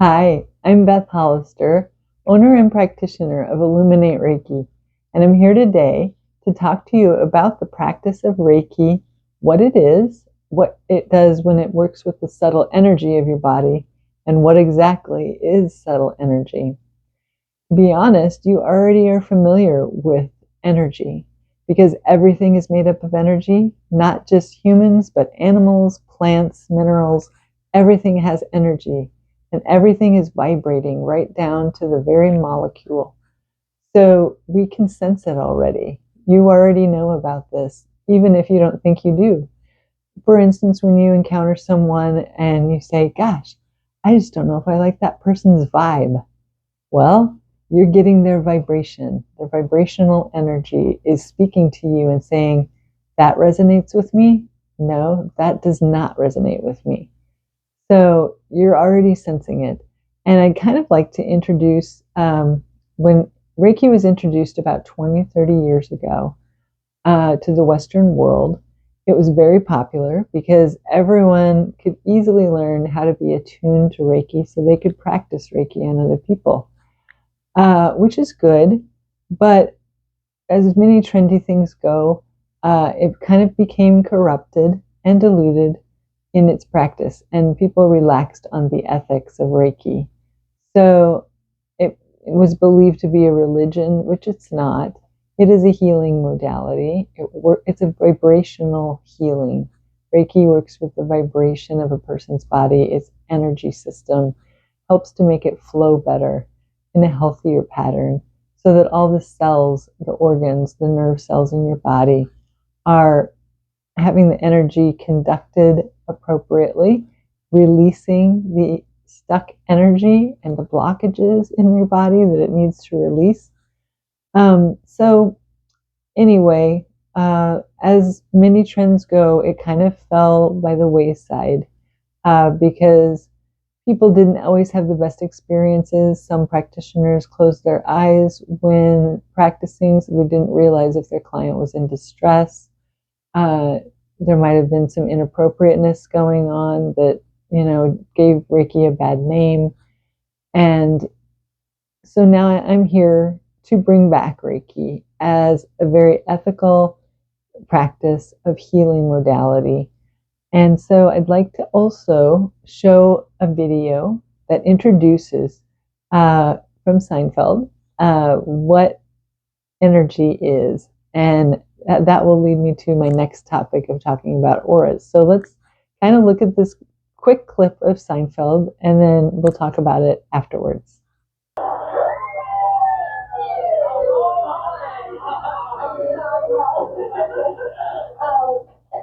Hi, I'm Beth Hollister, owner and practitioner of Illuminate Reiki, and I'm here today to talk to you about the practice of Reiki, what it is, what it does when it works with the subtle energy of your body, and what exactly is subtle energy. To be honest, you already are familiar with energy because everything is made up of energy, not just humans, but animals, plants, minerals. Everything has energy and everything is vibrating right down to the very molecule. So we can sense it already. You already know about this, even if you don't think you do. For instance, when you encounter someone and you say, Gosh, I just don't know if I like that person's vibe. Well, you're getting their vibration. Their vibrational energy is speaking to you and saying, That resonates with me? No, that does not resonate with me. So you're already sensing it. And I'd kind of like to introduce when Reiki was introduced about 20, 30 years ago to the Western world, it was very popular because everyone could easily learn how to be attuned to Reiki so they could practice Reiki on other people, which is good. But as many trendy things go, it kind of became corrupted and diluted in its practice, and people relaxed on the ethics of Reiki. So it was believed to be a religion, which it's not. It is a healing modality. It's a vibrational healing. Reiki works with the vibration of a person's body, its energy system, helps to make it flow better in a healthier pattern so that all the cells, the organs, the nerve cells in your body are having the energy conducted appropriately, releasing the stuck energy and the blockages in your body that it needs to release. So anyway, as many trends go, it kind of fell by the wayside because people didn't always have the best experiences. Some practitioners closed their eyes when practicing, so they didn't realize if their client was in distress. There might have been some inappropriateness going on that, gave Reiki a bad name. And so now I'm here to bring back Reiki as a very ethical practice of healing modality. And so I'd like to also show a video that introduces from Seinfeld what energy is. And that will lead me to my next topic of talking about auras. So let's kind of look at this quick clip of Seinfeld, and then we'll talk about it afterwards.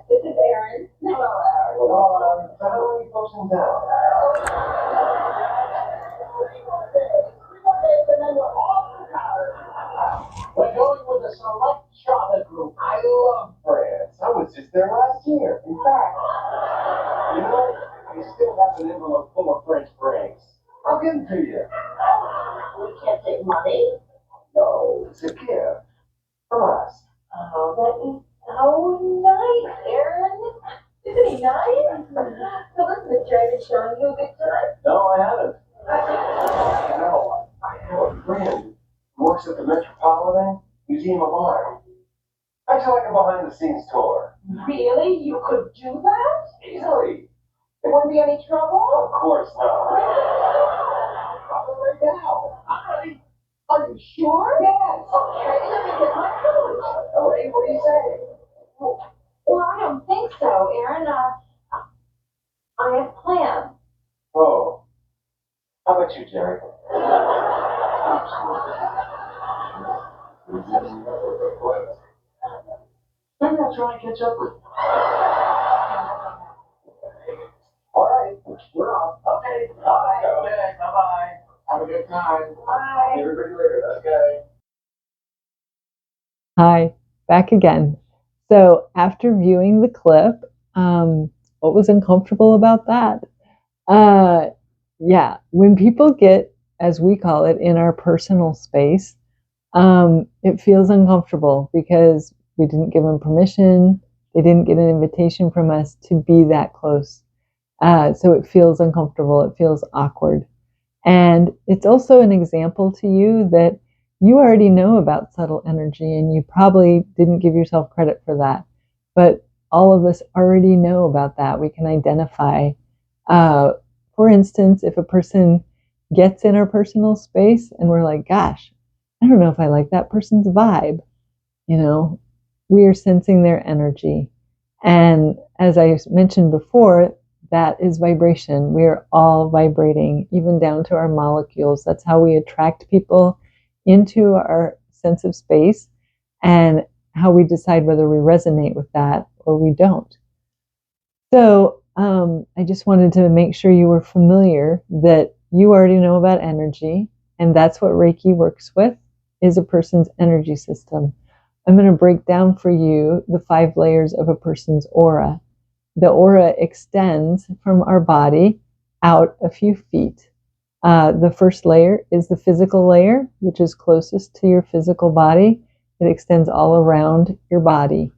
This is Aaron. Hello, Aaron. How are you folks in town? We're going with the Select Charter Group. I love France. I was just there last year. In fact, I still have an envelope full of French breaks. I'll give them to you. We can't take money. No, it's a gift from us. Oh, that is so nice, Aaron. Isn't he nice? So listen, Mr. I've been showing you a good time. No, I haven't. I have a friend who works at the Metropolitan Museum of Art. I'd like a behind-the-scenes tour. Really? You could do that? Easily. There wouldn't be any trouble? Of course not. Probably right now. Are you sure? Yes. Okay, let me get my coat. Okay, what do you say? Well, I don't think so, Aaron. I have plans. Oh. How about you, Jerry? Maybe I'll try and catch up with you. All right, we're off. Okay. Bye. Okay, bye-bye. Have a good time. Bye. See everybody later. Okay. Hi, back again. So after viewing the clip, what was uncomfortable about that? Yeah, when people get, as we call it, in our personal space, it feels uncomfortable because we didn't give them permission. They didn't get an invitation from us to be that close. So it feels uncomfortable. It feels awkward. And it's also an example to you that you already know about subtle energy, and you probably didn't give yourself credit for that. But all of us already know about that. We can identify, uh, for instance, if a person gets in our personal space and we're like, gosh, I don't know if I like that person's vibe, you know, we are sensing their energy. And as I mentioned before, that is vibration. We are all vibrating, even down to our molecules. That's how we attract people into our sense of space, and how we decide whether we resonate with that or we don't. So I just wanted to make sure you were familiar that you already know about energy, and that's what Reiki works with, is a person's energy system. I'm going to break down for you the 5 layers of a person's aura. The aura extends from our body out a few feet. The first layer is the physical layer, which is closest to your physical body. It extends all around your body.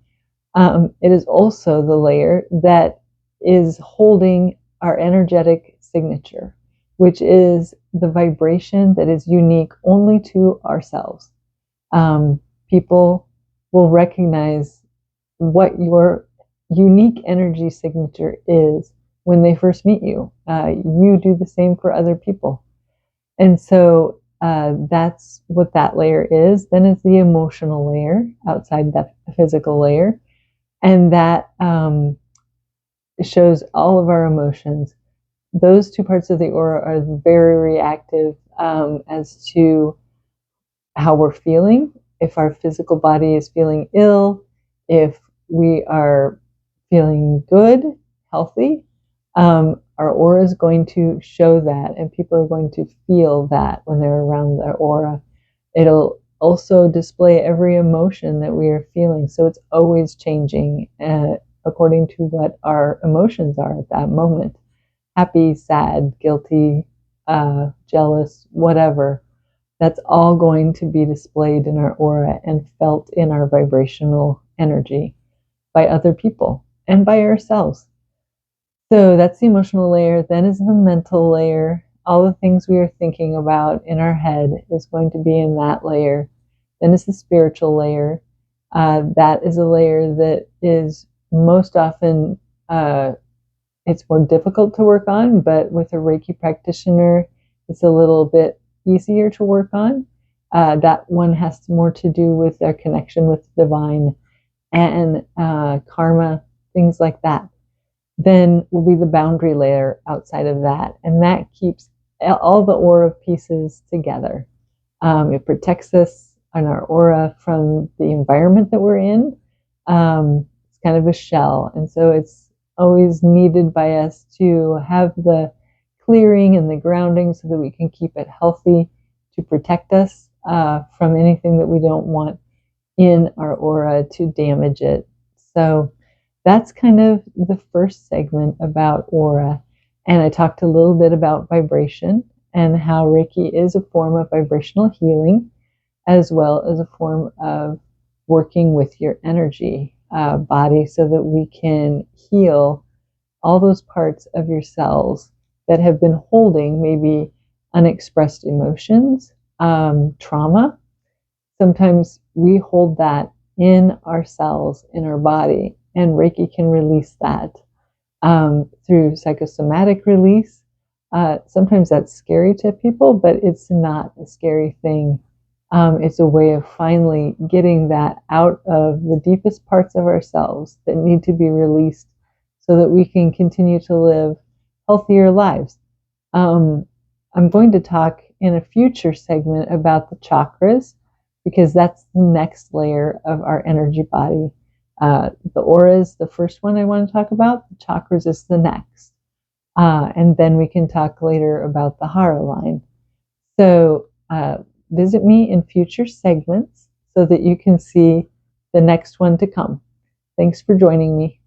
It is also the layer that is holding our energetic signature, which is the vibration that is unique only to ourselves. People will recognize what your unique energy signature is when they first meet you. You do the same for other people. And so that's what that layer is. Then it's the emotional layer outside that physical layer. And that shows all of our emotions. Those 2 parts of the aura are very reactive as to how we're feeling. If our physical body is feeling ill, if we are feeling good, healthy, our aura is going to show that, and people are going to feel that when they're around their aura. It'll also display every emotion that we are feeling, so it's always changing according to what our emotions are at that moment. Happy, sad, guilty, jealous, whatever. That's all going to be displayed in our aura and felt in our vibrational energy by other people and by ourselves. So that's the emotional layer. Then is the mental layer. All the things we are thinking about in our head is going to be in that layer. Then is the spiritual layer. That is a layer that is most often, it's more difficult to work on, but with a Reiki practitioner, it's a little bit easier to work on. That one has more to do with their connection with the divine and karma, things like that. Then will be the boundary layer outside of that, and that keeps all the aura pieces together. It protects us and our aura from the environment that we're in. It's kind of a shell, and so it's always needed by us to have the clearing and the grounding so that we can keep it healthy, to protect us from anything that we don't want in our aura to damage it. So that's kind of the first segment about aura. And I talked a little bit about vibration and how Reiki is a form of vibrational healing, as well as a form of working with your energy body so that we can heal all those parts of your cells that have been holding maybe unexpressed emotions, trauma. Sometimes we hold that in our cells, in our body, and Reiki can release that through psychosomatic release. Sometimes that's scary to people, but it's not a scary thing. It's a way of finally getting that out of the deepest parts of ourselves that need to be released so that we can continue to live healthier lives. I'm going to talk in a future segment about the chakras, because that's the next layer of our energy body. The aura is the first one I want to talk about. The chakras is the next. And then we can talk later about the Hara line. So visit me in future segments so that you can see the next one to come. Thanks for joining me.